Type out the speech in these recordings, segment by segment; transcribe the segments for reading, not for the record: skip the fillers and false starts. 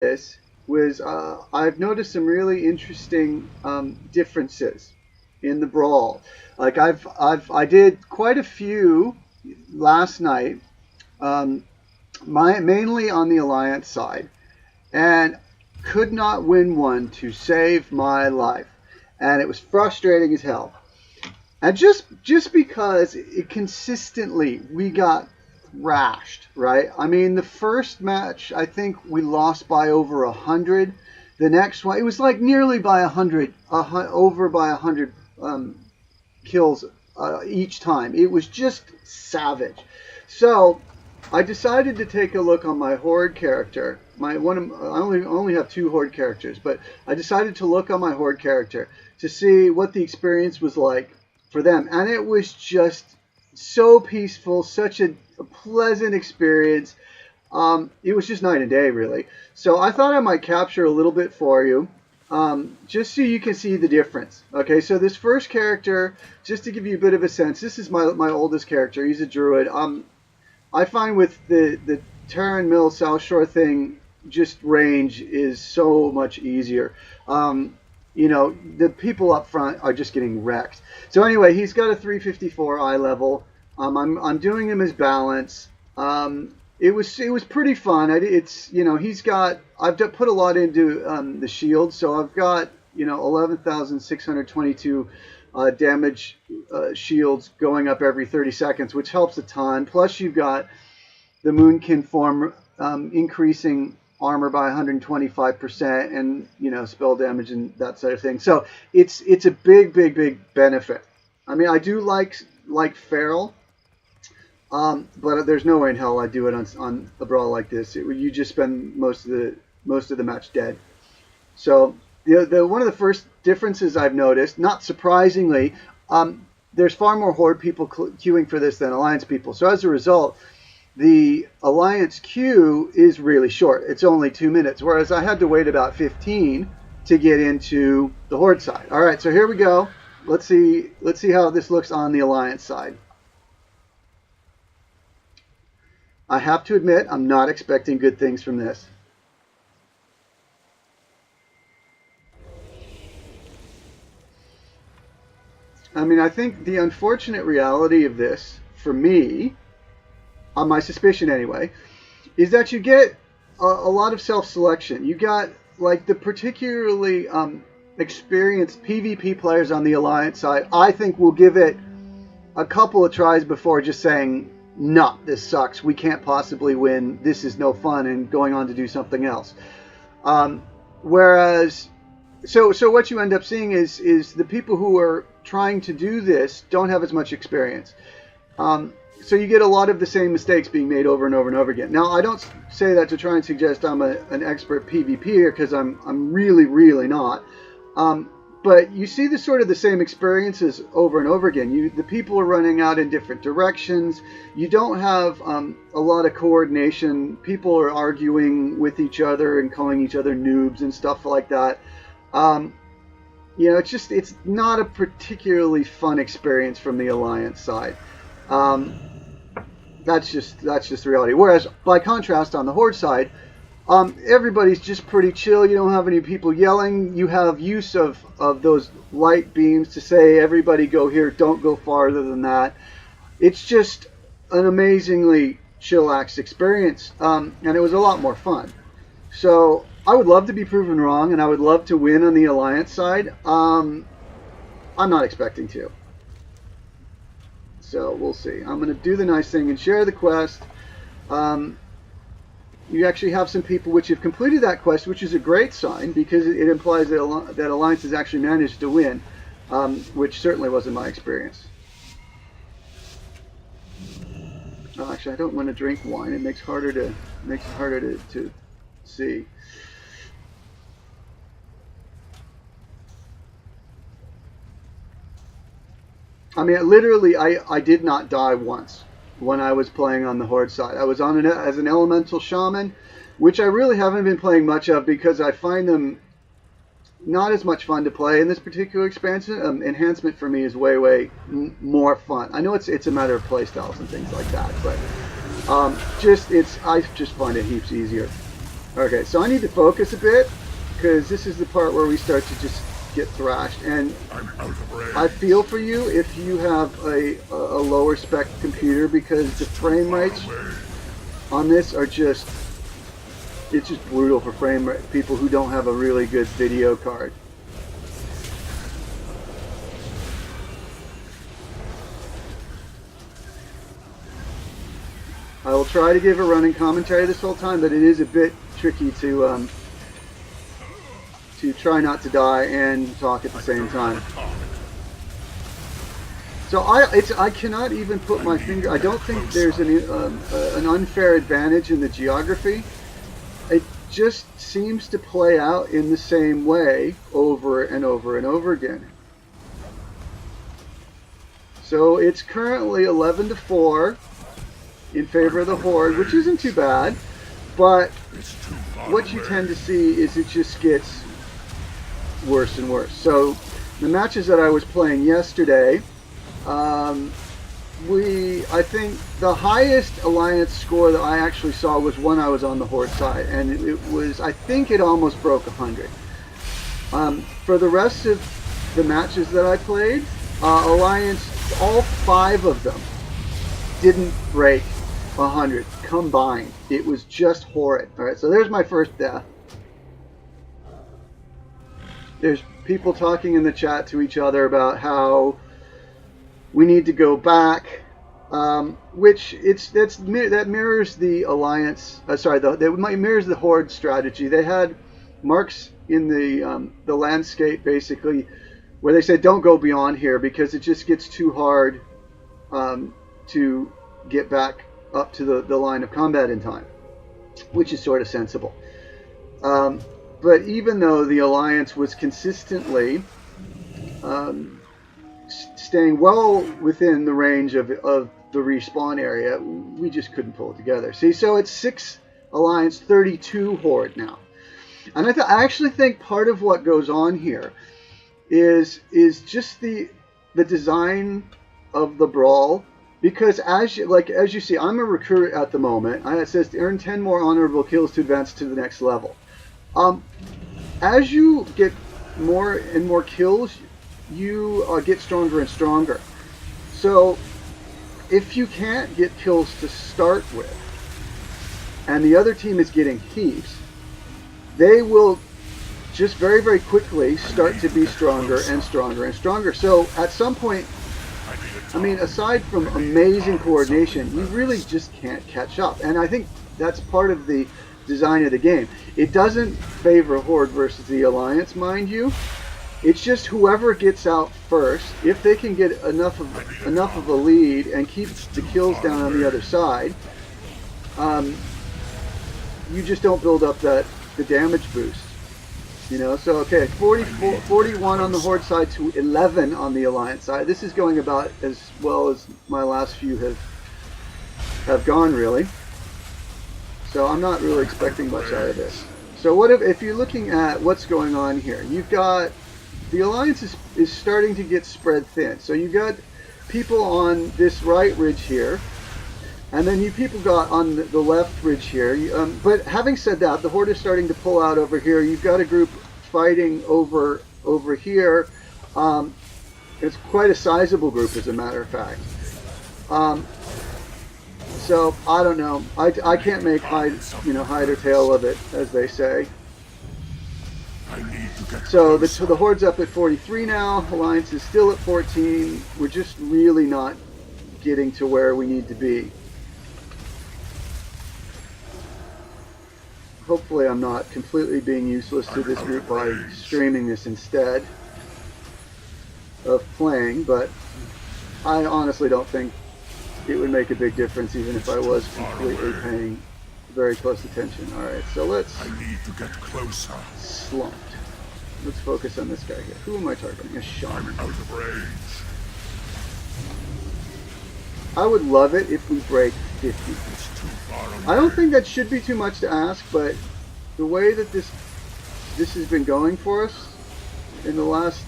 this was I've noticed some really interesting differences in the brawl. Like I did quite a few last night, um, mainly on the Alliance side, and could not win one to save my life, and it was frustrating as hell. And just because it consistently we got thrashed, right? I mean, the first match I think we lost by over 100. The next one it was like nearly by 100, over by 100 kills each time. It was just savage. So I decided to take a look on my Horde character. I only have two Horde characters, but I decided to look on my Horde character to see what the experience was like for them, and it was just so peaceful, such a pleasant experience. It was just night and day, really. So I thought I might capture a little bit for you, just so you can see the difference. Okay, so this first character, just to give you a bit of a sense, this is my oldest character. He's a druid. I find with the Tarren Mill Southshore thing, just range is so much easier. The people up front are just getting wrecked. So anyway, he's got a 354 eye level. I'm doing him as balance. It was pretty fun. I've put a lot into the shield, so I've got 11,622 damage shields going up every 30 seconds, which helps a ton. Plus, you've got the Moonkin form increasing armor by 125%, and spell damage and that sort of thing. So it's a big benefit. I mean, I do like Feral, but there's no way in hell I'd do it on a brawl like this. You just spend most of the match dead. So the one of the first differences I've noticed, not surprisingly, there's far more Horde people queuing for this than Alliance people. So as a result, the Alliance queue is really short. It's only 2 minutes, whereas I had to wait about 15 to get into the Horde side. All right, so here we go. Let's see how this looks on the Alliance side. I have to admit, I'm not expecting good things from this. I mean, I think the unfortunate reality of this, for me, on my suspicion anyway, is that you get a lot of self-selection. You got like the particularly experienced PvP players on the Alliance side, I think will give it a couple of tries before just saying, no, this sucks, we can't possibly win, this is no fun, and going on to do something else. Whereas, so what you end up seeing is the people who are trying to do this don't have as much experience. So you get a lot of the same mistakes being made over and over and over again. Now, I don't say that to try and suggest I'm an expert PvPer, because I'm really not. But you see the same experiences over and over again. The people are running out in different directions. You don't have a lot of coordination. People are arguing with each other and calling each other noobs and stuff like that. It's not a particularly fun experience from the Alliance side. That's just the reality. Whereas, by contrast, on the Horde side, everybody's just pretty chill. You don't have any people yelling. You have use of those light beams to say, everybody go here, don't go farther than that. It's just an amazingly chillaxed experience, and it was a lot more fun. So I would love to be proven wrong, and I would love to win on the Alliance side. I'm not expecting to. So we'll see. I'm going to do the nice thing and share the quest. You actually have some people which have completed that quest, which is a great sign, because it implies that Alliance has actually managed to win, which certainly wasn't my experience. Oh, actually, I don't want to drink wine. It makes it harder to see. I mean, literally, I did not die once when I was playing on the Horde side. I was on as an elemental shaman, which I really haven't been playing much of, because I find them not as much fun to play in this particular expansion. Enhancement for me is way more fun. I know it's a matter of play styles and things like that, but I just find it heaps easier. Okay, so I need to focus a bit because this is the part where we start to just get thrashed. And I feel for you if you have a lower spec computer, because the frame rates on this are just, it's just brutal for people who don't have a really good video card. I will try to give a running commentary this whole time, but it is a bit tricky to try not to die and talk at the same time. So I cannot even put my finger. I don't think there's an unfair advantage in the geography. It just seems to play out in the same way over and over and over again. So it's currently 11-4 in favor of the Horde, which isn't too bad, but what you tend to see is it just gets worse and worse. So the matches that I was playing yesterday, I think the highest Alliance score that I actually saw was when I was on the Horde side, and it was, I think it almost broke 100. For the rest of the matches that I played, Alliance, all 5 of them didn't break 100 combined. It was just horrid. All right, so there's my first death. There's people talking in the chat to each other about how we need to go back, which that mirrors the Alliance. That mirrors the Horde strategy. They had marks in the landscape basically where they said don't go beyond here because it just gets too hard to get back up to the line of combat in time, which is sort of sensible. But even though the Alliance was consistently staying well within the range of the respawn area, we just couldn't pull it together. See, so it's 6 Alliance, 32 Horde now. And I actually think part of what goes on here is just the design of the Brawl. Because as you see, I'm a recruit at the moment. It says to earn 10 more honorable kills to advance to the next level. As you get more and more kills, you get stronger and stronger. So if you can't get kills to start with, and the other team is getting heaps, they will just very, very quickly start to be stronger and stronger and stronger. So at some point, I mean, aside from amazing coordination, you really just can't catch up. And I think that's part of the design of the game. It doesn't favor Horde versus the Alliance, mind you. It's just whoever gets out first, if they can get enough of a lead and keep the kills down on the other side, you just don't build up the damage boost. You know, so okay, 41 on the Horde side to 11 on the Alliance side. This is going about as well as my last few have gone, really. So I'm not really expecting much out of this. So what if you're looking at what's going on here? You've got the Alliance is starting to get spread thin. So you've got people on this right ridge here, and then you people got on the left ridge here. But having said that, the Horde is starting to pull out over here. You've got a group fighting over here. It's quite a sizable group, as a matter of fact. So I don't know. I can't make hide or tail of it, as they say. So the Horde's up at 43 now. Alliance is still at 14. We're just really not getting to where we need to be. Hopefully I'm not completely being useless to this group by streaming this instead of playing, but I honestly don't think it would make a big difference even if I was completely paying very close attention. Alright, so let's... I need to get closer. Slumped. Let's focus on this guy here. Who am I targeting? A shaman. I'm out of range. I would love it if we break 50. I don't think that should be too much to ask, but the way that this has been going for us in the last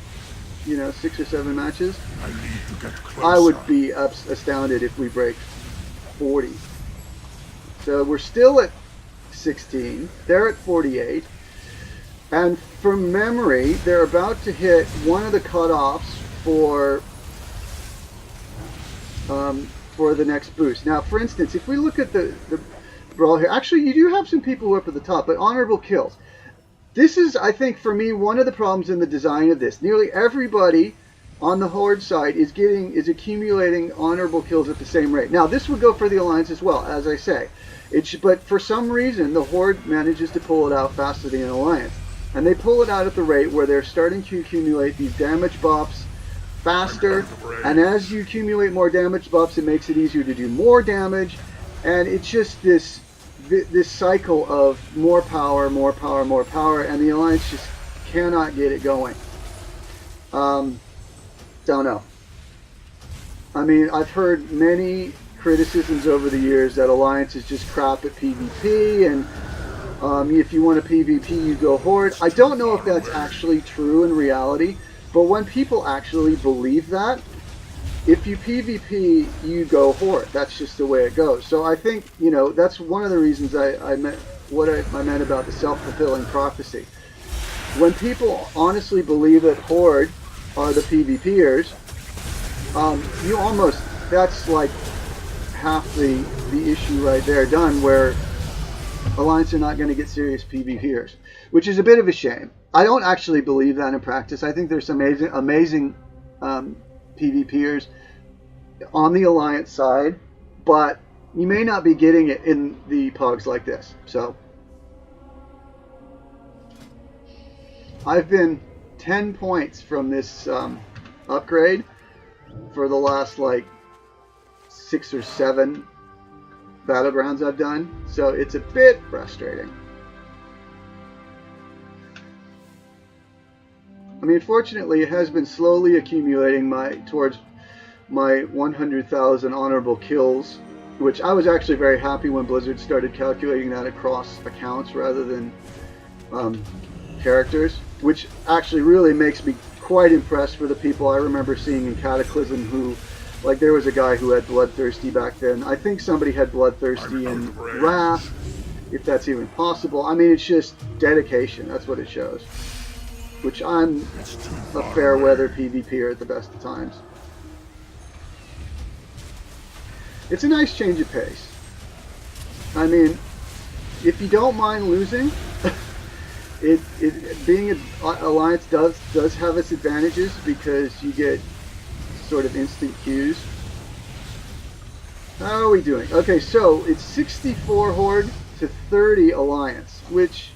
6 or 7 matches, I need to get closer. I would be astounded if we break 40. So we're still at 16. They're at 48. And from memory, they're about to hit one of the cutoffs for the next boost. Now, for instance, if we look at the brawl here, actually, you do have some people who are up at the top, but honorable kills. This is, I think, for me, one of the problems in the design of this. Nearly everybody on the Horde side is accumulating honorable kills at the same rate. Now, this would go for the Alliance as well, as I say. But for some reason, the Horde manages to pull it out faster than the Alliance. And they pull it out at the rate where they're starting to accumulate these damage buffs faster. And as you accumulate more damage buffs, it makes it easier to do more damage. And it's just this cycle of more power, more power, more power, and the Alliance just cannot get it going. Don't know. I mean, I've heard many criticisms over the years that Alliance is just crap at PvP, and if you want a PvP, you go Horde. I don't know if that's actually true in reality, but when people actually believe that, if you PvP, you go Horde. That's just the way it goes. So I think, that's one of the reasons I meant what I meant about the self-fulfilling prophecy. When people honestly believe that Horde are the PvPers, that's like half the issue right there done, where Alliance are not going to get serious PvPers, which is a bit of a shame. I don't actually believe that in practice. I think there's some amazing PvPers on the Alliance side, but you may not be getting it in the pogs like this. So I've been 10 points from this upgrade for the last like 6 or 7 battlegrounds I've done, so it's a bit frustrating. I mean, fortunately, it has been slowly accumulating towards my 100,000 honorable kills, which I was actually very happy when Blizzard started calculating that across accounts rather than characters, which actually really makes me quite impressed for the people I remember seeing in Cataclysm who, like, there was a guy who had Bloodthirsty back then. I think somebody had Bloodthirsty in Wrath, if that's even possible. I mean, it's just dedication. That's what it shows. Which I'm a fair weather PvPer at the best of times. It's a nice change of pace. I mean, if you don't mind losing, being an Alliance does have its advantages because you get sort of instant queues. How are we doing? Okay, so it's 64 Horde to 30 Alliance, which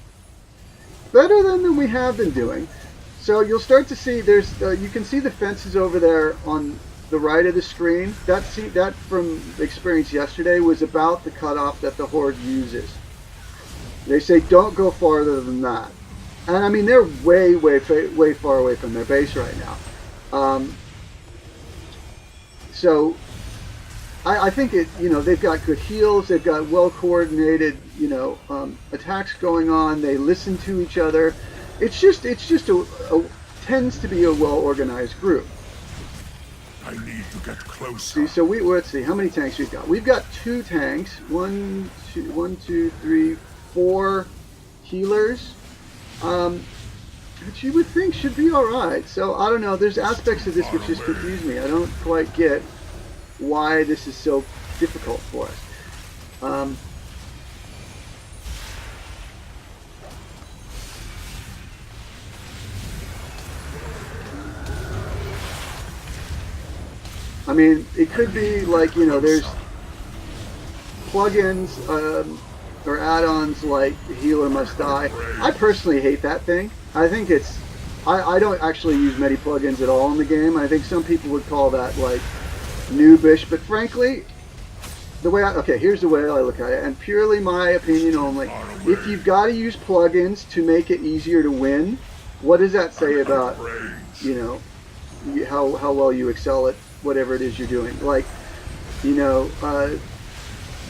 better than we have been doing. So you'll start to see you can see the fences over there on the right of the screen. That from experience yesterday was about the cutoff that the Horde uses. They say don't go farther than that, and I mean they're way far away from their base right now. So I think they've got good heals, they've got well coordinated attacks going on. They listen to each other. It's just tends to be a well organized group. I need to get closer. See, so let's see how many tanks we've got. We've got 2 tanks, 1, 2, 3, 4 healers, which you would think should be all right. So I don't know. There's aspects of this which just confuse me. I don't quite get why this is so difficult for us. I mean, it could be like, there's plugins or add-ons like Healer Must Die. I personally hate that thing. I think I don't actually use many plugins at all in the game. I think some people would call that like noobish, but frankly, here's the way I look at it, and purely my opinion only. If you've got to use plugins to make it easier to win, what does that say about, how well you excel at whatever it is you're doing? Like, the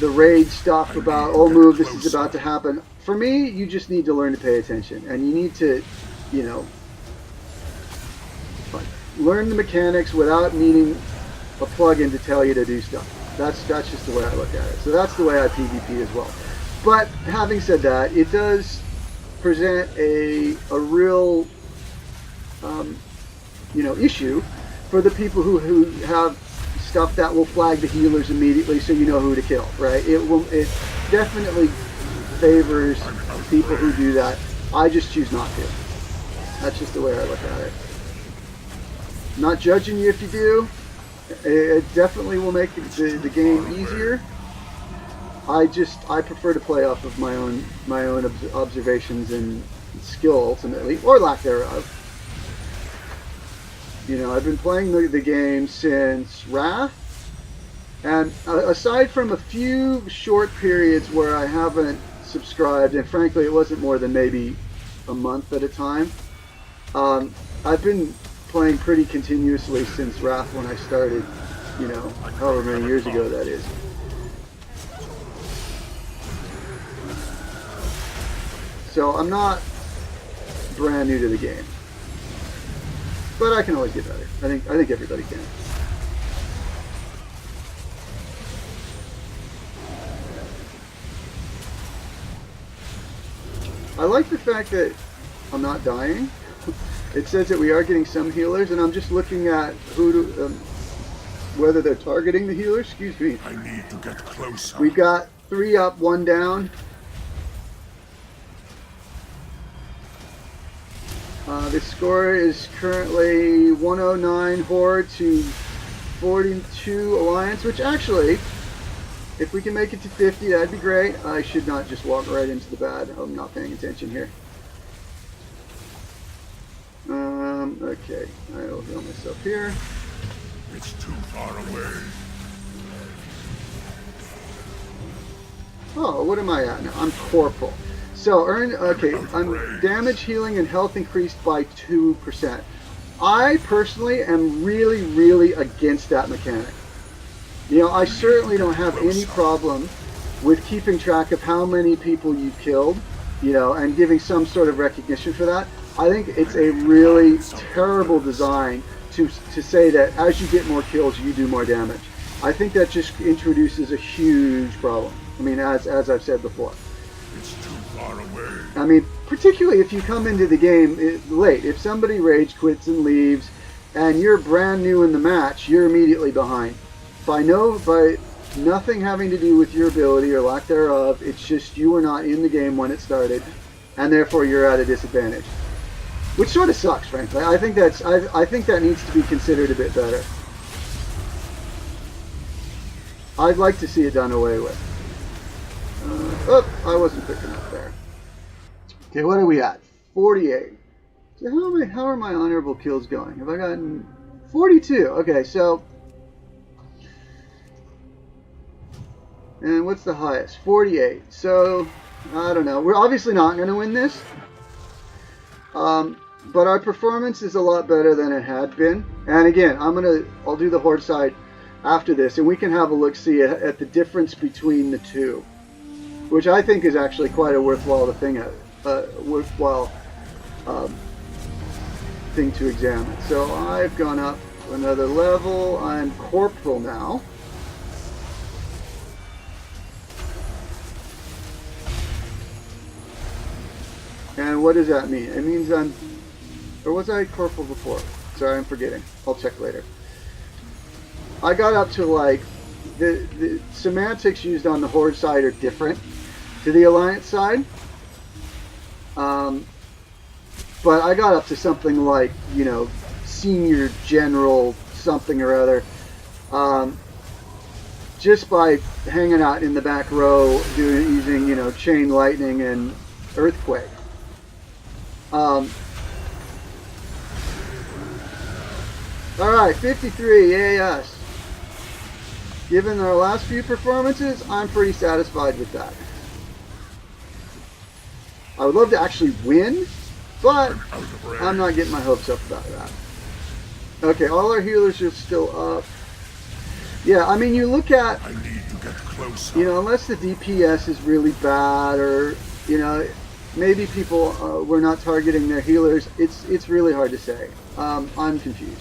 raid stuff about, oh, move, this is about to happen. For me, you just need to learn to pay attention, and you need to, learn the mechanics without needing a plugin to tell you to do stuff. That's just the way I look at it. So that's the way I PvP as well. But having said that, it does present a real issue for the people who have stuff that will flag the healers immediately, so you know who to kill, right? It definitely favors people who do that. I just choose not to. That's just the way I look at it. I'm not judging you if you do. It definitely will make the game easier. I prefer to play off of my own observations and skill ultimately, or lack thereof. I've been playing the game since Wrath, and aside from a few short periods where I haven't subscribed, and frankly it wasn't more than maybe a month at a time, I've been playing pretty continuously since Wrath when I started, however many years ago that is. So I'm not brand new to the game, but I can always get better. I think everybody can. I like the fact that I'm not dying. It says that we are getting some healers, and I'm just looking at whether they're targeting the healers. Excuse me. I need to get closer. We've got 3 up, 1 down. The score is currently 109 Horde to 42 Alliance, which actually, if we can make it to 50, that'd be great. I should not just walk right into the bad. I'm not paying attention here. Okay, I'll heal myself here. It's too far away. Oh, what am I at now? I'm Corporal. So, I'm damage, healing, and health increased by 2%. I personally am really, really against that mechanic. I certainly don't have any problem with keeping track of how many people you've killed, and giving some sort of recognition for that. I think it's a really terrible design to say that as you get more kills, you do more damage. I think that just introduces a huge problem. I mean, as I've said before. It's too far away. I mean, particularly if you come into the game late. If somebody rage quits and leaves, and you're brand new in the match, you're immediately behind. By nothing having to do with your ability or lack thereof, it's just you were not in the game when it started, and therefore you're at a disadvantage. Which sort of sucks, frankly. I think that needs to be considered a bit better. I'd like to see it done away with. I wasn't quick enough there. Okay, what are we at? 48. So how are my honorable kills going? Have I gotten 42? Okay, so, and what's the highest? 48. So I don't know. We're obviously not going to win this. But our performance is a lot better than it had been. And again, I'll do the Horde side after this, and we can have a look-see at the difference between the two, which I think is actually quite a worthwhile thing to examine. So I've gone up another level. I'm Corporal now. And what does that mean? It means or was I Corporal before? Sorry, I'm forgetting. I'll check later. I got up to the semantics used on the Horde side are different to the Alliance side. But I got up to something like, Senior General something or other. Just by hanging out in the back row using, Chain Lightning and Earthquake. Alright, 53, yes. Given our last few performances, I'm pretty satisfied with that. I would love to actually win, but I'm not getting my hopes up about that. Okay, all our healers are still up. Yeah, I mean, you look at, I need to get closer. Unless the DPS is really bad, or, maybe people were not targeting their healers, it's really hard to say. I'm confused.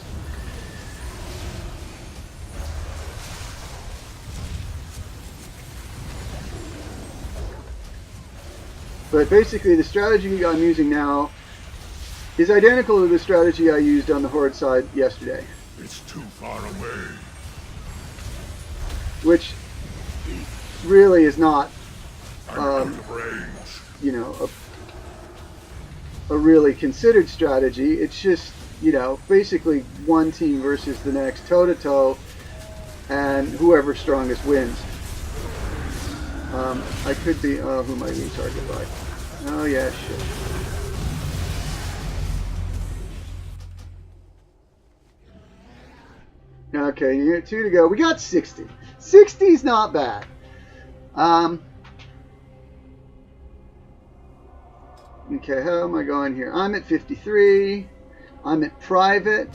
But basically, the strategy I'm using now is identical to the strategy I used on the Horde side yesterday. It's too far away. Which really is not, I'm out of range. you know, a really considered strategy. It's just, you know, basically one team versus the next, toe-to-toe, and whoever's strongest wins. I could be, who am I being targeted by? Oh yeah, shit. Okay, you got 2 to go. We got 60. 60's not bad. Okay, how am I going here? I'm at 53. I'm at private.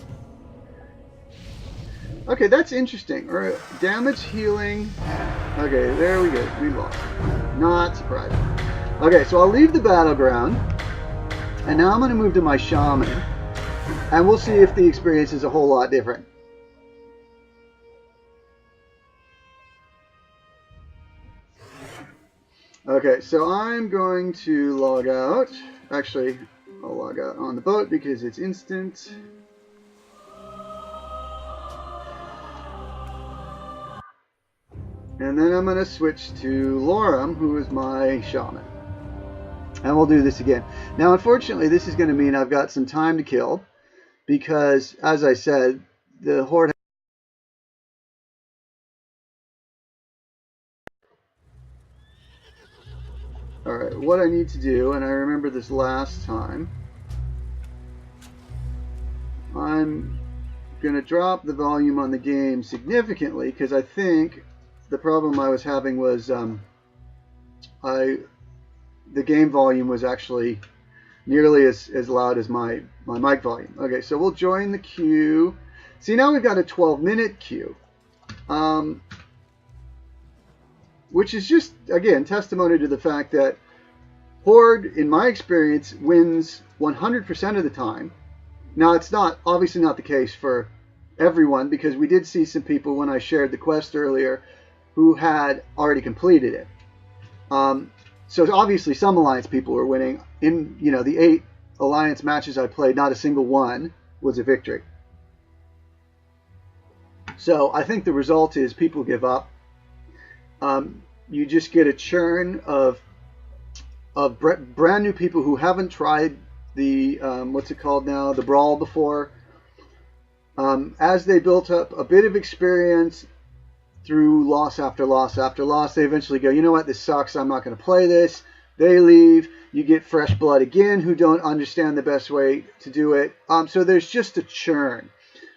Okay, that's interesting. All right, damage healing. Okay, there we go. We lost. Not surprising. Okay, so I'll leave the battleground. And now I'm going to move to my shaman. And we'll see if the experience is a whole lot different. Okay, so I'm going to log out. Actually, I'll log out on the boat because it's instant. And then I'm going to switch to Lorem, who is my shaman. And we'll do this again. Now, unfortunately, this is going to mean I've got some time to kill. Because, as I said, the Horde... Alright, what I need to do, and I remember this last time, I'm going to drop the volume on the game significantly, because I think the problem I was having was the game volume was actually nearly as loud as my mic volume. Okay, so we'll join the queue. See, now we've got a 12-minute queue. Which is just, again, testimony to the fact that Horde, in my experience, wins 100% of the time. Now, it's not obviously not the case for everyone, because we did see some people when I shared the quest earlier who had already completed it. So obviously some Alliance people were winning. In, you know, the 8 Alliance matches I played, not a single one was a victory. So I think the result is people give up. You just get a churn of brand new people who haven't tried the what's it called now, the Brawl before. As they built up a bit of experience through loss after loss after loss, they eventually go, you know what, this sucks, I'm not going to play this. They leave. You get fresh blood again who don't understand the best way to do it. So there's just a churn.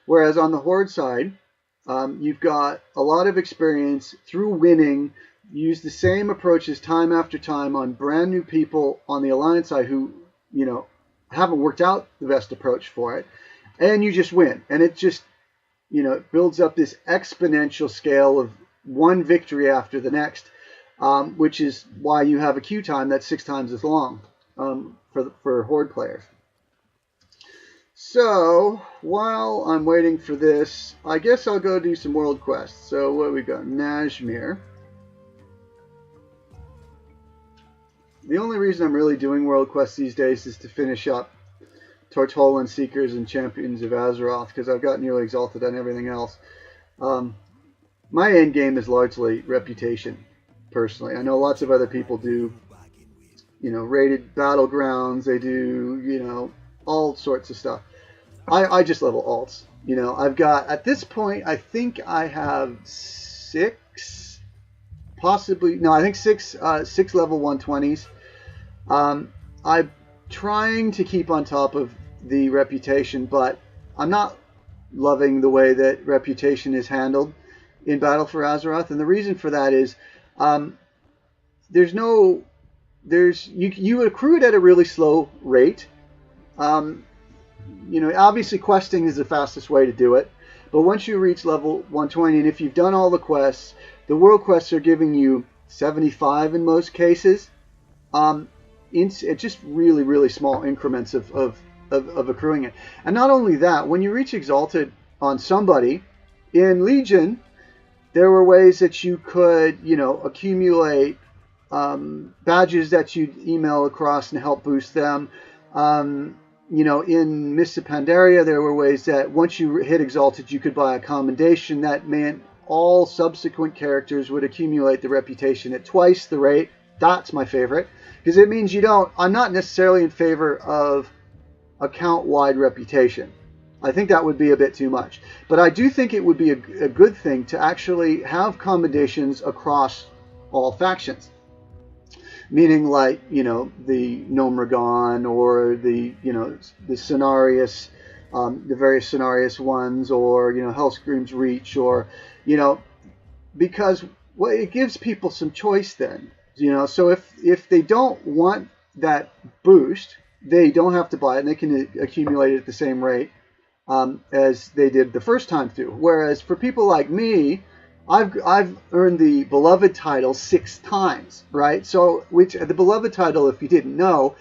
Whereas on the Horde side, you've got a lot of experience through winning. Use the same approaches time after time on brand new people on the Alliance side who, you know, haven't worked out the best approach for it. And you just win. And it just, you know, it builds up this exponential scale of one victory after the next, which is why you have a queue time that's 6 times as long for Horde players. So, while I'm waiting for this, I guess I'll go do some world quests. So, what have we got? Najmir. The only reason I'm really doing world quests these days is to finish up Tortolan Seekers and Champions of Azeroth, because I've got nearly exalted on everything else. My end game is largely reputation, personally. I know lots of other people do, you know, rated battlegrounds. They do, you know, all sorts of stuff. I just level alts. You know, I've got, at this point, I think I have 6, possibly, no, I think 6 level 120s. I'm trying to keep on top of the reputation, but I'm not loving the way that reputation is handled in Battle for Azeroth. And the reason for that is you accrue it at a really slow rate. You know, obviously questing is the fastest way to do it, but once you reach level 120, and if you've done all the quests, the world quests are giving you 75 in most cases. It's just really, really small increments of accruing it. And not only that, when you reach exalted on somebody in Legion, there were ways that you could, you know, accumulate badges that you'd email across and help boost them. In Mists of Pandaria, there were ways that once you hit Exalted, you could buy a commendation that meant all subsequent characters would accumulate the reputation at twice the rate. That's my favorite, because it means I'm not necessarily in favor of account-wide reputation. I think that would be a bit too much. But I do think it would be a good thing to actually have commendations across all factions. Meaning like, the Nomragon or the Cenarius, the various Cenarius ones, or, Hellscream's Reach, or, because it gives people some choice then. So if they don't want that boost, they don't have to buy it, and they can accumulate it at the same rate as they did the first time through. Whereas for people like me, I've earned the Beloved title 6 times, right? So, the Beloved title, if you didn't know,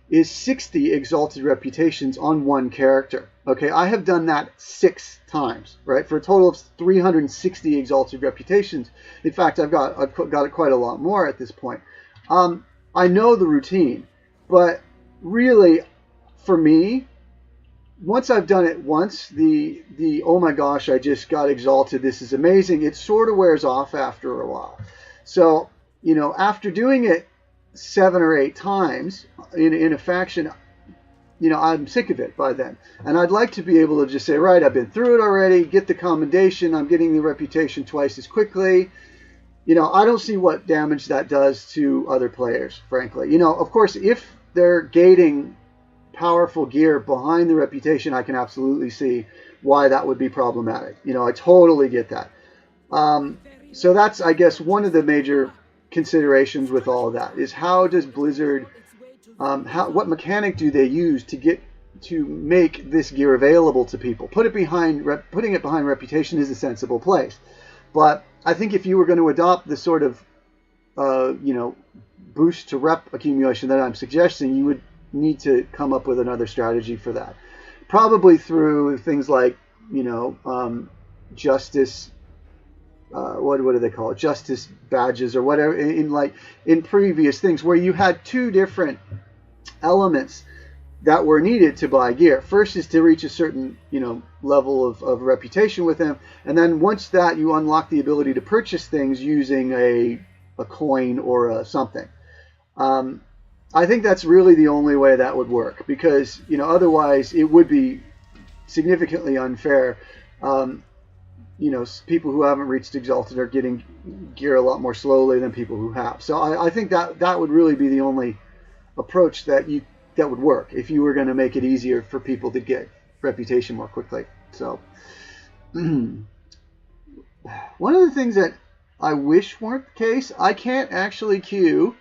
is 60 exalted reputations on one character. Okay, I have done that 6 times, right? For a total of 360 exalted reputations. In fact, I've got quite a lot more at this point. I know the routine, but really, for me, once I've done it once, the oh my gosh, I just got exalted, this is amazing, it sort of wears off after a while. So, after doing it 7 or 8 times in a faction, I'm sick of it by then. And I'd like to be able to just say, right, I've been through it already, get the commendation, I'm getting the reputation twice as quickly. I don't see what damage that does to other players, frankly. Of course, if they're gating powerful gear behind the reputation, I can absolutely see why that would be problematic. I totally get that. So that's, I guess, one of the major considerations with all of that is how does Blizzard, what mechanic do they use to make this gear available to people? Putting it behind reputation is a sensible place. But I think if you were going to adopt the sort of, boost to rep accumulation that I'm suggesting, you would need to come up with another strategy for that. Probably through things like, justice, what do they call it? Justice badges or whatever, in previous things where you had 2 different elements that were needed to buy gear. First is to reach a certain, level of reputation with them. And then once that, you unlock the ability to purchase things using a coin or something. I think that's really the only way that would work, because otherwise it would be significantly unfair. People who haven't reached Exalted are getting gear a lot more slowly than people who have. So I think that would really be the only approach that would work if you were going to make it easier for people to get reputation more quickly. So one of the things that I wish weren't the case, I can't actually queue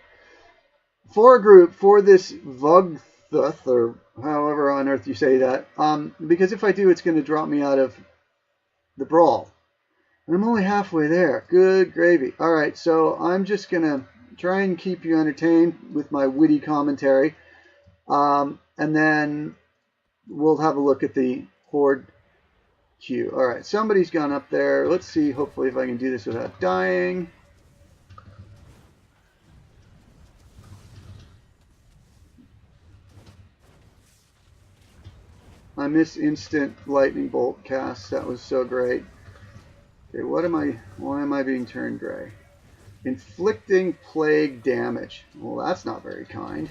for a group for this Vugthuth, or however on earth you say that, because if I do, it's going to drop me out of the Brawl. And I'm only halfway there. Good gravy. All right, so I'm just going to try and keep you entertained with my witty commentary, and then we'll have a look at the Horde queue. All right, somebody's gone up there. Let's see, hopefully, if I can do this without dying. I miss instant lightning bolt casts. That was so great. Okay, why am I being turned gray? Inflicting plague damage. Well, that's not very kind.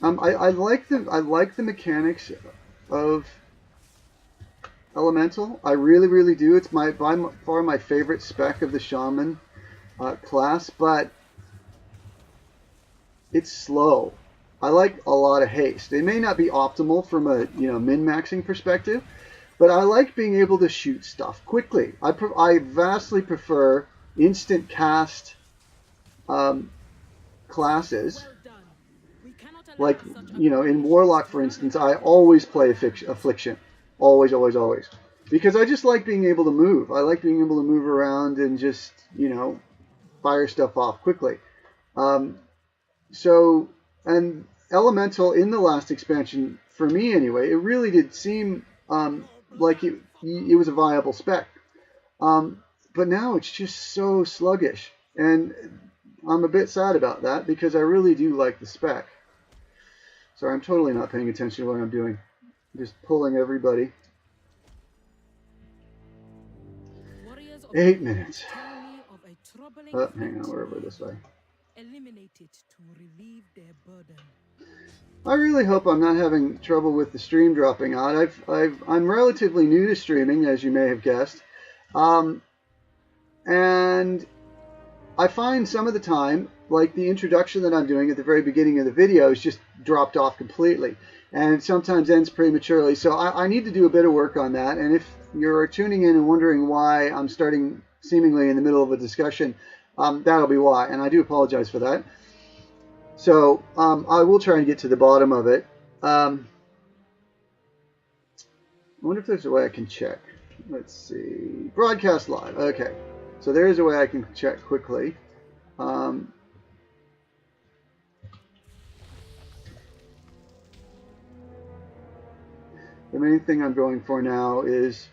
I like the mechanics of Elemental. I really, really do. It's by far my favorite spec of the Shaman class, but it's slow. I like a lot of haste. It may not be optimal from a min-maxing perspective, but I like being able to shoot stuff quickly. I vastly prefer instant cast classes. Like, in Warlock, for instance, I always play Affliction. Always, always, always. Because I just like being able to move. I like being able to move around and just, fire stuff off quickly. And Elemental in the last expansion, for me anyway, it really did seem like it was a viable spec. But now it's just so sluggish, and I'm a bit sad about that because I really do like the spec. Sorry, I'm totally not paying attention to what I'm doing. I'm just pulling everybody. 8 minutes. Oh, hang on, we're over this way. I really hope I'm not having trouble with the stream dropping out. I'm relatively new to streaming, as you may have guessed. And I find some of the time, like the introduction that I'm doing at the very beginning of the video is just dropped off completely. And it sometimes ends prematurely. So I need to do a bit of work on that. And if you're tuning in and wondering why I'm starting seemingly in the middle of a discussion, that'll be why. And I do apologize for that. So I will try and get to the bottom of it. I wonder if there's a way I can check. Let's see. Broadcast live. Okay. So there is a way I can check quickly. The main thing I'm going for now is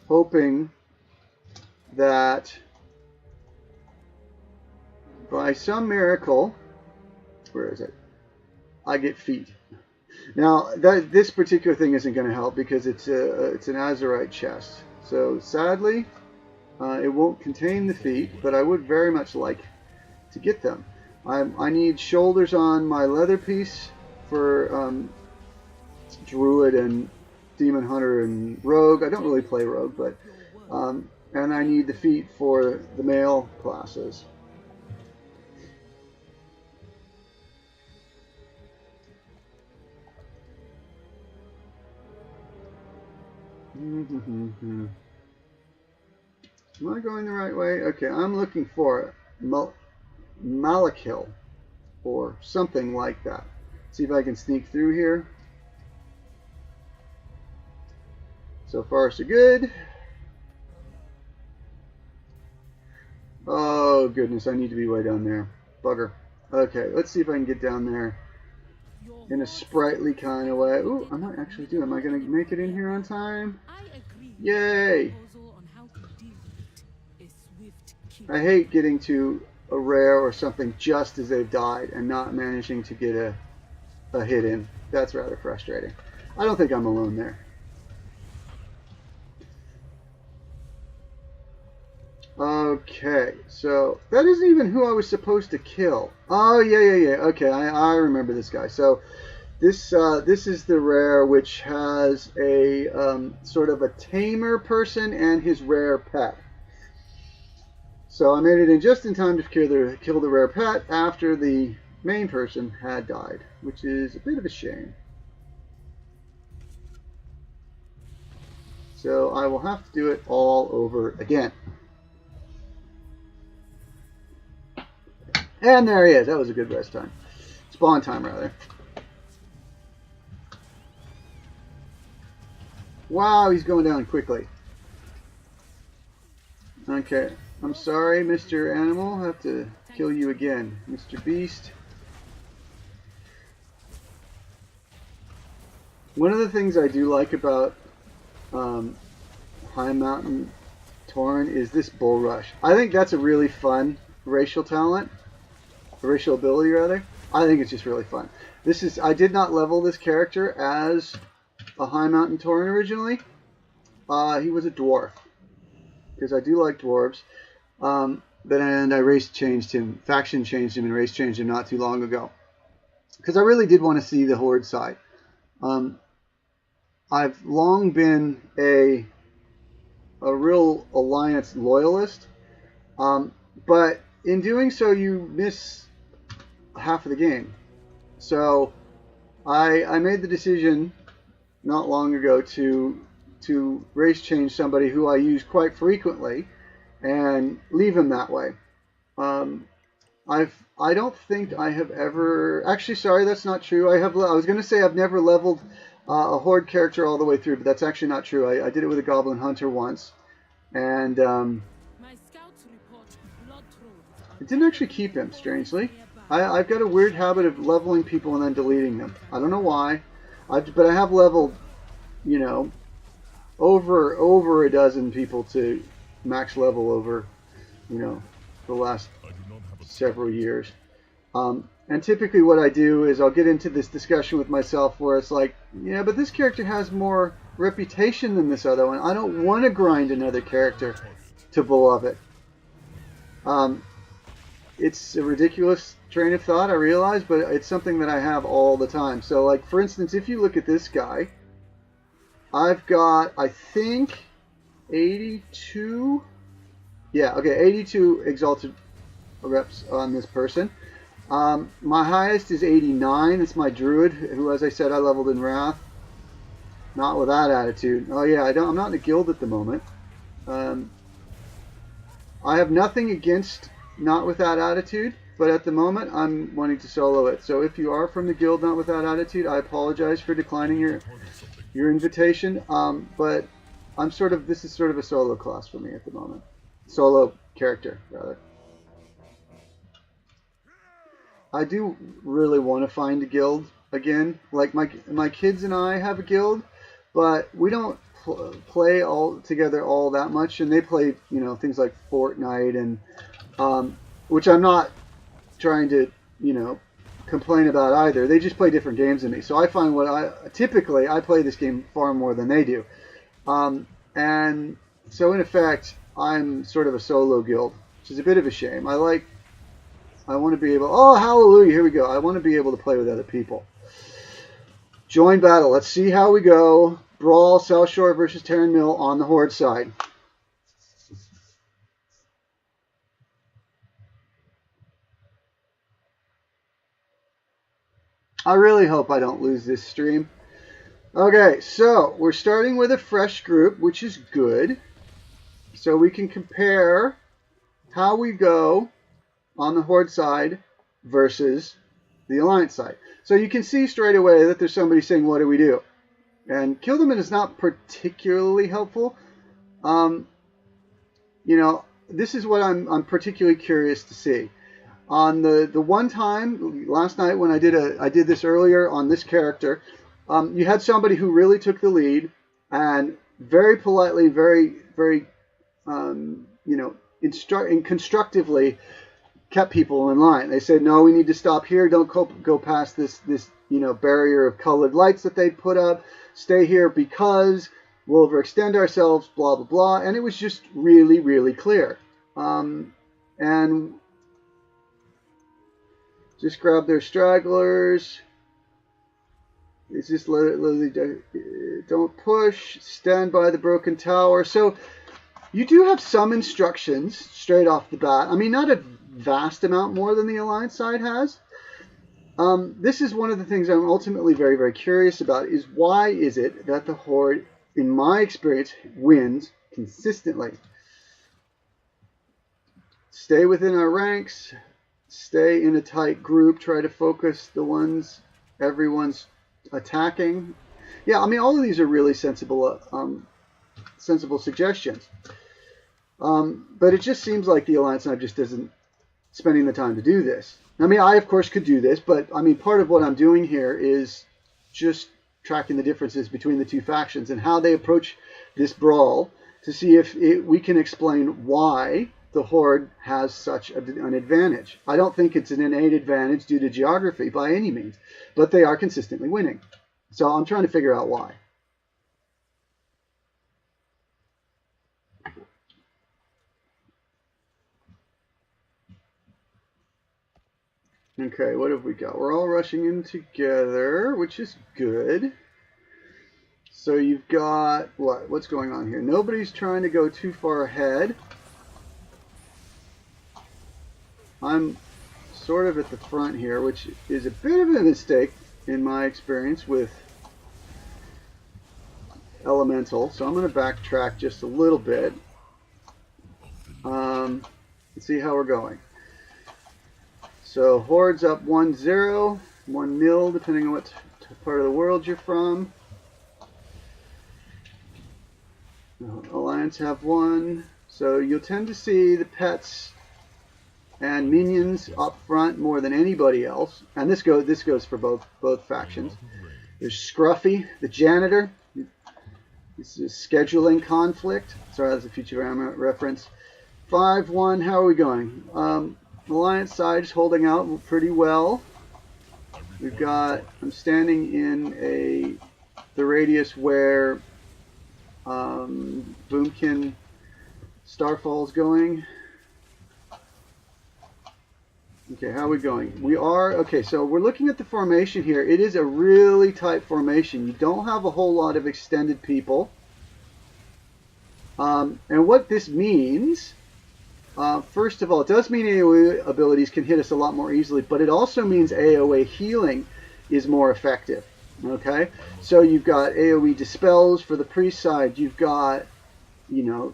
hoping that by some miracle, where is it? I get feet. Now, this particular thing isn't going to help because it's an Azurite chest. So sadly, it won't contain the feet, but I would very much like to get them. I need shoulders on my leather piece for Druid and Demon Hunter and Rogue. I don't really play Rogue, but and I need the feet for the male classes. Am I going the right way? Okay, I'm looking for Malakil or something like that. See if I can sneak through here. So far, so good. Oh, goodness, I need to be way down there. Bugger. Okay, let's see if I can get down there in a sprightly kind of way. Ooh, I might actually do. Am I going to make it in here on time? Yay! I hate getting to a rare or something just as they've died and not managing to get a hit in. That's rather frustrating. I don't think I'm alone there. Okay, so that isn't even who I was supposed to kill. Oh, yeah. Okay, I remember this guy. So this is the rare which has a sort of a tamer person and his rare pet. So I made it in just in time to kill the rare pet after the main person had died, which is a bit of a shame. So I will have to do it all over again. And there he is. That was a good rest time. Spawn time, rather. Wow, he's going down quickly. Okay. I'm sorry, Mr. Animal. I'll have to kill you again. Mr. Beast. One of the things I do like about High Mountain Tauren is this Bull Rush. I think that's a really fun racial talent. Racial ability, rather. I think it's just really fun. I did not level this character as a High Mountain Tauren originally. He was a dwarf. Because I do like dwarves. And I race changed him, faction changed him, and race changed him not too long ago. Because I really did want to see the Horde side. I've long been a real Alliance loyalist. But in doing so, you miss half of the game. So I made the decision not long ago to race change somebody who I use quite frequently and leave him that way. I don't think I have ever, actually, sorry, that's not true. I was going to say I've never leveled a Horde character all the way through, but that's actually not true. I did it with a Goblin Hunter once, and it didn't actually keep him, strangely. I've got a weird habit of leveling people and then deleting them. I don't know why, but I have leveled, over a dozen people to max level over, you know, the last several years. And typically what I do is I'll get into this discussion with myself where it's like, yeah, but this character has more reputation than this other one. I don't want to grind another character to beloved. It's a ridiculous train of thought, I realize, but it's something that I have all the time. So, like, for instance, if you look at this guy, I've got, I think, 82. Yeah, okay, 82 exalted reps on this person. My highest is 89. It's my druid, who, as I said, I leveled in Wrath. Not with that attitude. Oh yeah, I'm not in a guild at the moment. I have nothing against not with that attitude, but at the moment I'm wanting to solo it. So if you are from the guild not with that attitude, I apologize for declining your invitation. But this is sort of a solo class for me at the moment. Solo character, rather. I do really want to find a guild again. Like my kids and I have a guild, but we don't play all together all that much, and they play, you know, things like Fortnite and which I'm not trying to, you know, complain about either. They just play different games than me. So I find typically I play this game far more than they do. And so in effect, I'm sort of a solo guild, which is a bit of a shame. I want to be able, oh, hallelujah, here we go. I want to be able to play with other people. Join battle. Let's see how we go. Brawl, Southshore versus Tarren Mill on the Horde side. I really hope I don't lose this stream. Okay, so we're starting with a fresh group, which is good. So we can compare how we go on the Horde side versus the Alliance side. So you can see straight away that there's somebody saying, what do we do? And kill them is not particularly helpful. You know, this is what I'm particularly curious to see. On the one time last night when I did this earlier on this character, you had somebody who really took the lead and very politely, very you know, constructively kept people in line. They said, no, we need to stop here. Don't go past this you know, barrier of colored lights that they put up. Stay here because we'll overextend ourselves, blah, blah, blah. And it was just really, really clear. And just grab their stragglers. It's just literally don't push. Stand by the broken tower. So you do have some instructions straight off the bat. I mean, not a vast amount more than the Alliance side has. This is one of the things I'm ultimately very, very curious about, is why is it that the Horde, in my experience, wins consistently? Stay within our ranks, stay in a tight group, try to focus the ones everyone's attacking. Yeah, I mean, all of these are really sensible suggestions. But it just seems like the Alliance now just isn't spending the time to do this. I mean, I, of course, could do this, but, I mean, part of what I'm doing here is just tracking the differences between the two factions and how they approach this brawl to see if we can explain why the Horde has such an advantage. I don't think it's an innate advantage due to geography by any means, but they are consistently winning. So I'm trying to figure out why. Okay, what have we got? We're all rushing in together, which is good. So you've got, what's going on here? Nobody's trying to go too far ahead. I'm sort of at the front here, which is a bit of a mistake in my experience with Elemental. So I'm going to backtrack just a little bit. Let's see how we're going. So Horde's up 1-0, 1-0, depending on what part of the world you're from. Alliance have 1. So you'll tend to see the pets and minions up front more than anybody else. And this goes for both factions. There's Scruffy, the janitor. This is scheduling conflict. Sorry, that's a Futurama reference. 5-1, how are we going? Alliance side is holding out pretty well. We've got, I'm standing in the radius where Boomkin Starfall's going. Okay, how are we going? We are, okay, so we're looking at the formation here. It is a really tight formation. You don't have a whole lot of extended people. And what this means, first of all, it does mean AoE abilities can hit us a lot more easily, but it also means AoE healing is more effective. Okay, so you've got AoE dispels for the priest side. You've got, you know,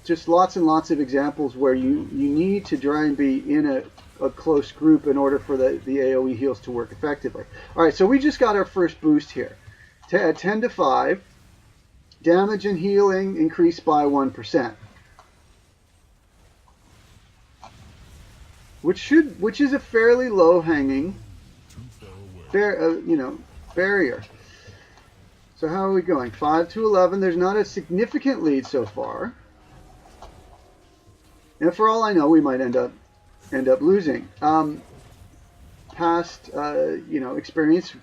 just lots and lots of examples where you need to try and be in a close group in order for the AoE heals to work effectively. All right, so we just got our first boost here. At 10 to 5, damage and healing increased by 1%. Which is a fairly low-hanging barrier. So how are we going? 5 to 11. There's not a significant lead so far. And for all I know, we might end up losing. Past experience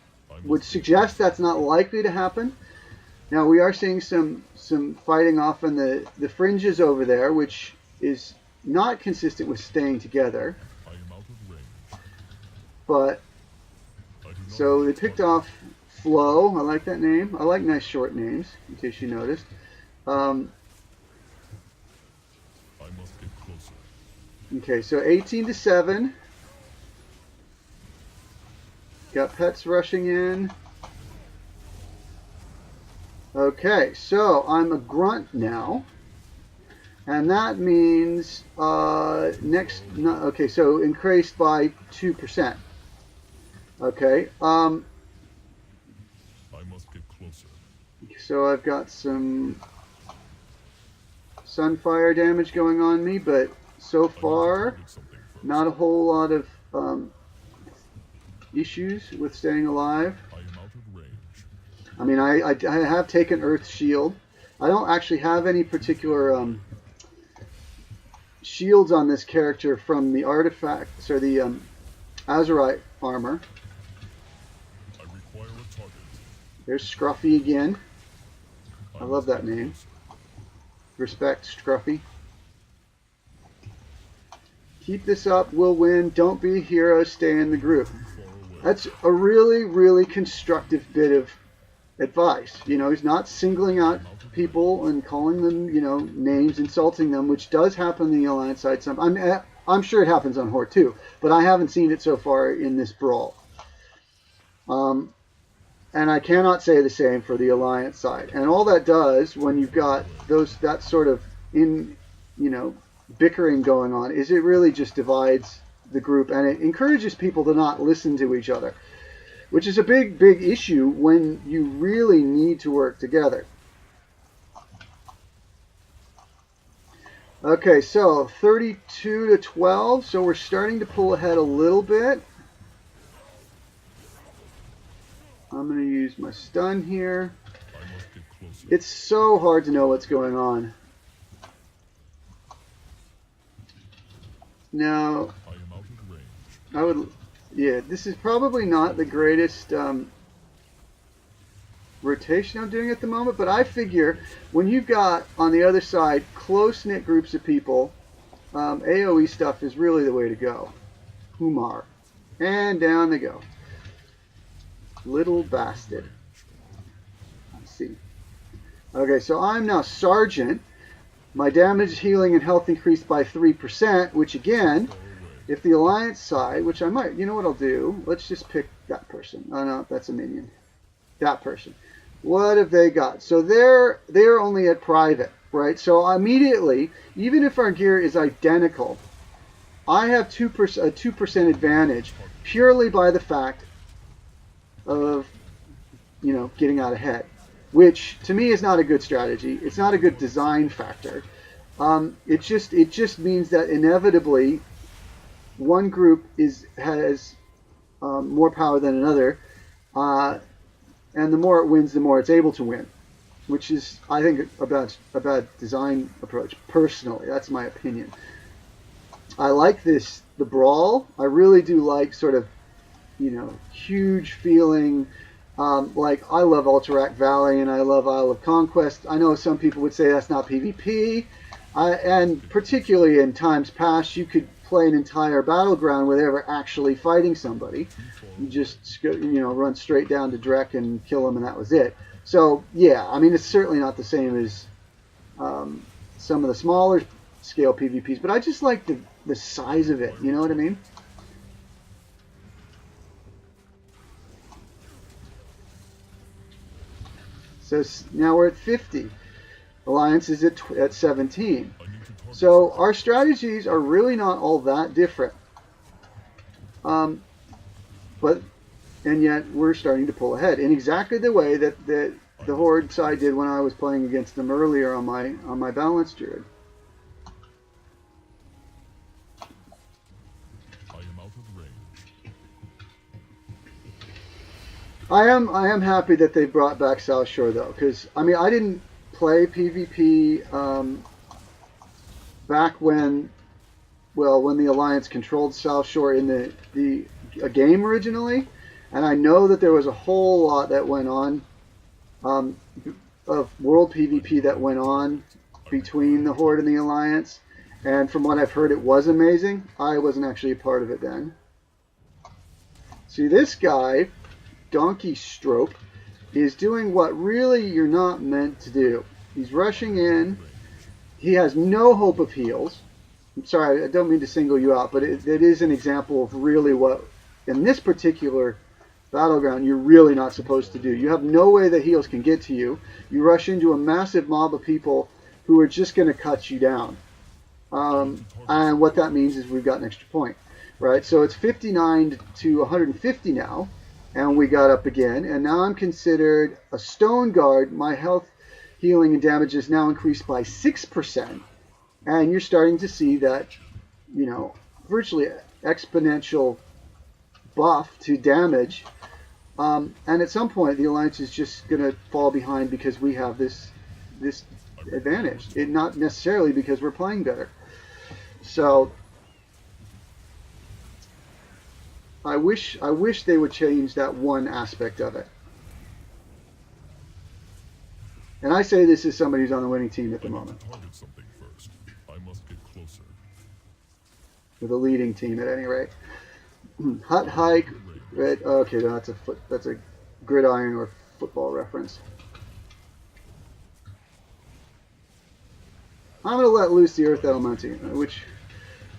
would suggest that's not likely to happen. Now we are seeing some fighting off in the fringes over there, which is not consistent with staying together. But so they picked off Flo. I like that name. I like nice short names, in case you noticed. Okay, so 18 to 7. Got pets rushing in. Okay, so I'm a grunt now. And that means okay, so increased by 2%. Okay. I must get closer. So I've got some sunfire damage going on me, but so far not a whole lot of issues with staying alive. I mean, I have taken Earth Shield. I don't actually have any particular shields on this character from the artifacts or the Azurite armor. There's Scruffy again. I love that name. Respect, Scruffy. Keep this up, we'll win. Don't be a hero, stay in the group. That's a really, really constructive bit of advice. You know, he's not singling out people and calling them, you know, names, insulting them, which does happen in the Alliance side. I'm sure it happens on Horde too, but I haven't seen it so far in this brawl. And I cannot say the same for the Alliance side. And all that does, when you've got that sort of bickering going on, is it really just divides the group, and it encourages people to not listen to each other, which is a big, big issue when you really need to work together. Okay, so 32 to 12, so we're starting to pull ahead a little bit. I'm going to use my stun here. It's so hard to know what's going on. Now, this is probably not the greatest rotation I'm doing at the moment, but I figure when you've got, on the other side, close-knit groups of people, AoE stuff is really the way to go. Humar. And down they go. Little bastard. Let's see. Okay, so I'm now Sergeant. My damage, healing, and health increased by 3%, which again, if the Alliance side, which I might, you know what I'll do? Let's just pick that person. Oh no, that's a minion. That person. What have they got? So they're only at private, right? So immediately, even if our gear is identical, I have a 2% advantage purely by the fact of, getting out ahead, which to me is not a good strategy. It's not a good design factor. It just means that inevitably one group has more power than another, and the more it wins, the more it's able to win. which is, I think, a bad design approach. Personally, that's my opinion. I like the brawl. I really do like sort of, huge feeling. Like, I love Alterac Valley and I love Isle of Conquest. I know some people would say that's not PvP. And particularly in times past, you could play an entire battleground where they were actually fighting somebody. You just, run straight down to Drek and kill them, and that was it. So, yeah, I mean, it's certainly not the same as some of the smaller scale PvPs, but I just like the size of it, you know what I mean? So now we're at 50. Alliance is at 17. So our strategies are really not all that different. And yet we're starting to pull ahead in exactly the way that the Horde side did when I was playing against them earlier on my balanced druid. I am out of range. I am happy that they brought back Southshore though, because I mean I didn't play PvP back when the Alliance controlled Southshore in a game originally, and I know that there was a whole lot that went on of world PvP that went on between the Horde and the Alliance, and from what I've heard, it was amazing. I wasn't actually a part of it then. See, this guy, Donkey Strope, is doing what really you're not meant to do. He's rushing in. He has no hope of heals. I'm sorry, I don't mean to single you out, but it is an example of really what, in this particular battleground, you're really not supposed to do. You have no way that heals can get to you. You rush into a massive mob of people who are just going to cut you down. And what that means is we've got an extra point, right? So it's 59 to 150 now, and we got up again, and now I'm considered a stone guard. My health, healing, and damage is now increased by 6%, and you're starting to see that, virtually exponential buff to damage. And at some point, the Alliance is just going to fall behind because we have this advantage. Not necessarily because we're playing better. So I wish they would change that one aspect of it. And I say this as somebody who's on the winning team at the moment. Target something first. I must get closer. With a leading team at any rate. Hut hike. Right, okay, that's a gridiron or football reference. I'm going to let loose the Earth Elemental, which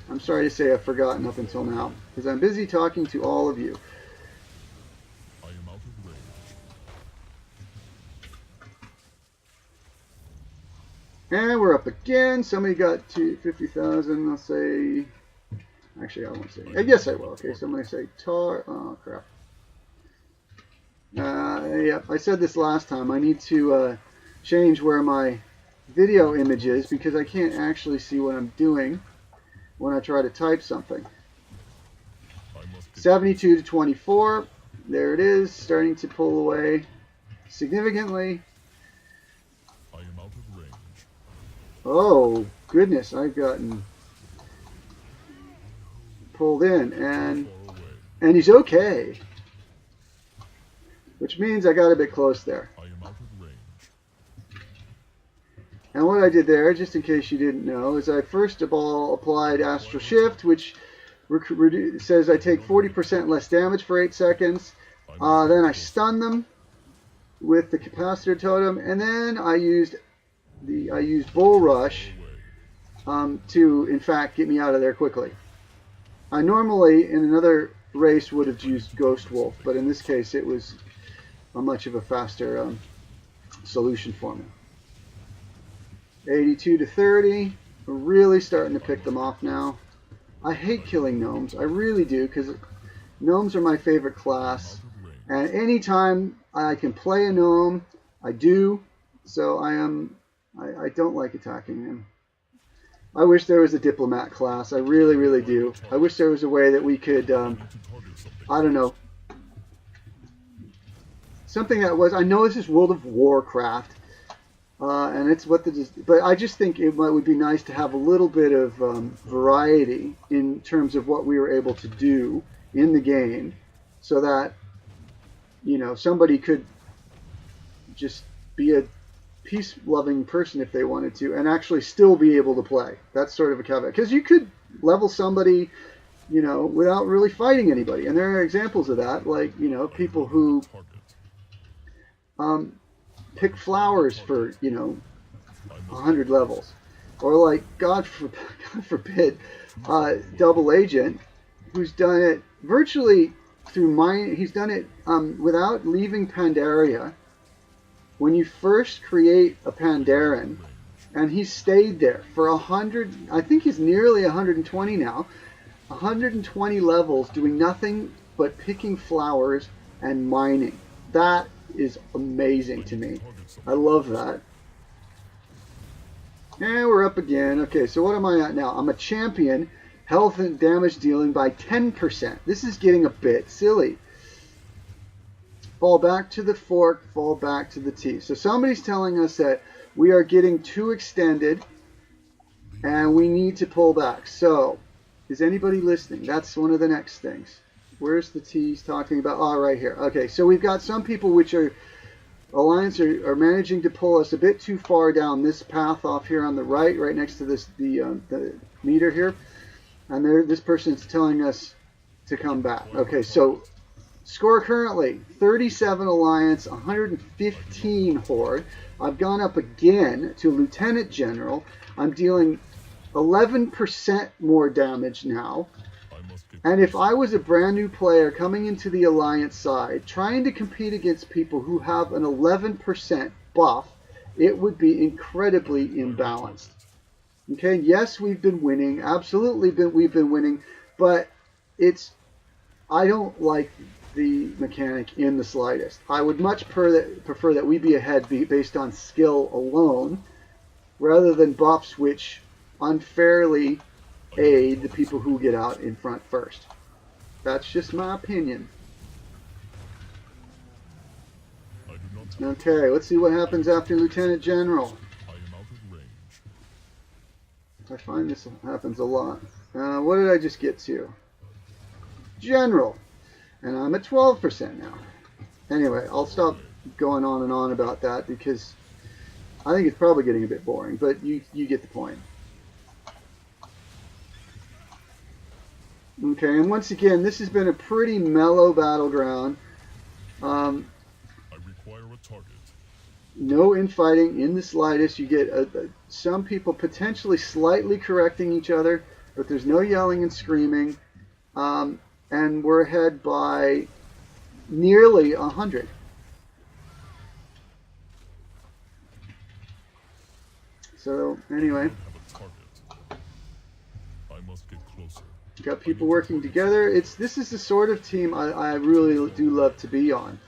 I'm sorry to say I've forgotten up until now, because I'm busy talking to all of you. I am out of range. And we're up again. Somebody got to 50,000. I'll say... Actually, I won't say. I guess I will. Okay, somebody say tar. Oh, crap. Yeah, I said this last time. I need to change where my video image is because I can't actually see what I'm doing when I try to type something. 72 to 24. There it is, starting to pull away significantly. I am out of range. Oh, goodness, I've gotten pulled in, and he's okay. Which means I got a bit close there. I am out of range. And what I did there, just in case you didn't know, is I first of all applied Astral Shift, which says I take 40% less damage for 8 seconds. Then I stun them with the Capacitor Totem, and then I used Bull Rush to, in fact, get me out of there quickly. I normally, in another race, would have used Ghost Wolf, but in this case, it was a much of a faster solution for me. 82 to 30. We're really starting to pick them off now. I hate killing gnomes. I really do, because gnomes are my favorite class. And anytime I can play a gnome, I do. So I don't like attacking them. I wish there was a diplomat class. I really, really do. I wish there was a way that we could, I don't know, something that was, I know this is World of Warcraft, And it's what but I just think it would be nice to have a little bit of variety in terms of what we were able to do in the game, so that somebody could just be a peace-loving person if they wanted to, and actually still be able to play. That's sort of a caveat, because you could level somebody, without really fighting anybody, and there are examples of that, like people who pick flowers for 100 levels, or like God forbid, Double Agent, who's done it virtually through mine. He's done it without leaving Pandaria. When you first create a Pandaren, and he stayed there for 100, I think he's nearly 120 now, 120 levels doing nothing but picking flowers and mining. That is amazing to me. I love that. And we're up again. Okay, so what am I at now? I'm a champion. Health and damage dealing by 10%. This is getting a bit silly. Fall back to the fork, fall back to the T. So somebody's telling us that we are getting too extended and we need to pull back. So, is anybody listening? That's one of the next things. Where's the T's talking about? Oh, right here. Okay, so we've got some people which are Alliance are managing to pull us a bit too far down this path off here on the right next to the meter here. And this person's telling us to come back. Okay, so score currently 37 Alliance, 115 Horde. I've gone up again to Lieutenant General. I'm dealing 11% more damage now. And if I was a brand new player coming into the Alliance side, trying to compete against people who have an 11% buff, it would be incredibly imbalanced. Okay, yes, we've been winning. Absolutely, we've been winning. But I don't like the mechanic in the slightest. I would much prefer that we be ahead based on skill alone, rather than buffs which unfairly aid the people who get out in front first. That's just my opinion. Okay, let's see what happens after Lieutenant General. I find this happens a lot. What did I just get to? General. And I'm at 12% now. Anyway, I'll stop going on and on about that because I think it's probably getting a bit boring, but you get the point. Okay, and once again, this has been a pretty mellow battleground. I require a target. No infighting in the slightest. You get some people potentially slightly correcting each other, but there's no yelling and screaming. And we're ahead by nearly 100. So anyway, I must get closer. Got people working together. This is the sort of team I really do love to be on.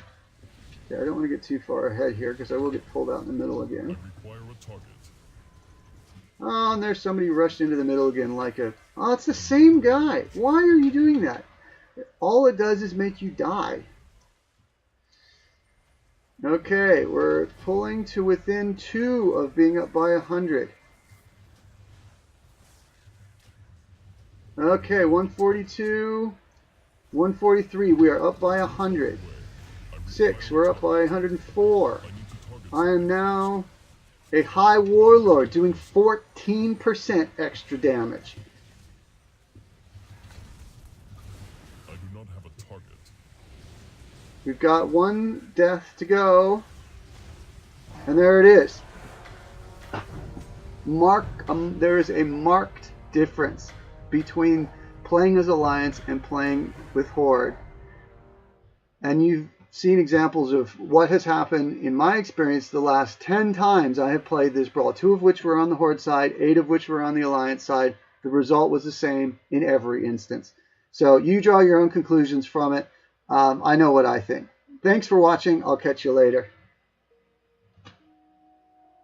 Okay, I don't want to get too far ahead here because I will get pulled out in the middle again. I require a target. Oh, and there's somebody rushed into the middle again like a... Oh, it's the same guy. Why are you doing that? All it does is make you die. Okay, we're pulling to within 2 of being up by 100. Okay, 142, 143, we are up by 100. 6, we're up by 104. I am now a high warlord doing 14% extra damage. I do not have a target. We've got 1 death to go. And there it is. There is a marked difference between playing as Alliance and playing with Horde. And you've seen examples of what has happened in my experience the last 10 times I have played this brawl, 2 of which were on the Horde side, 8 of which were on the Alliance side. The result was the same in every instance. So you draw your own conclusions from it. I know what I think. Thanks for watching. I'll catch you later.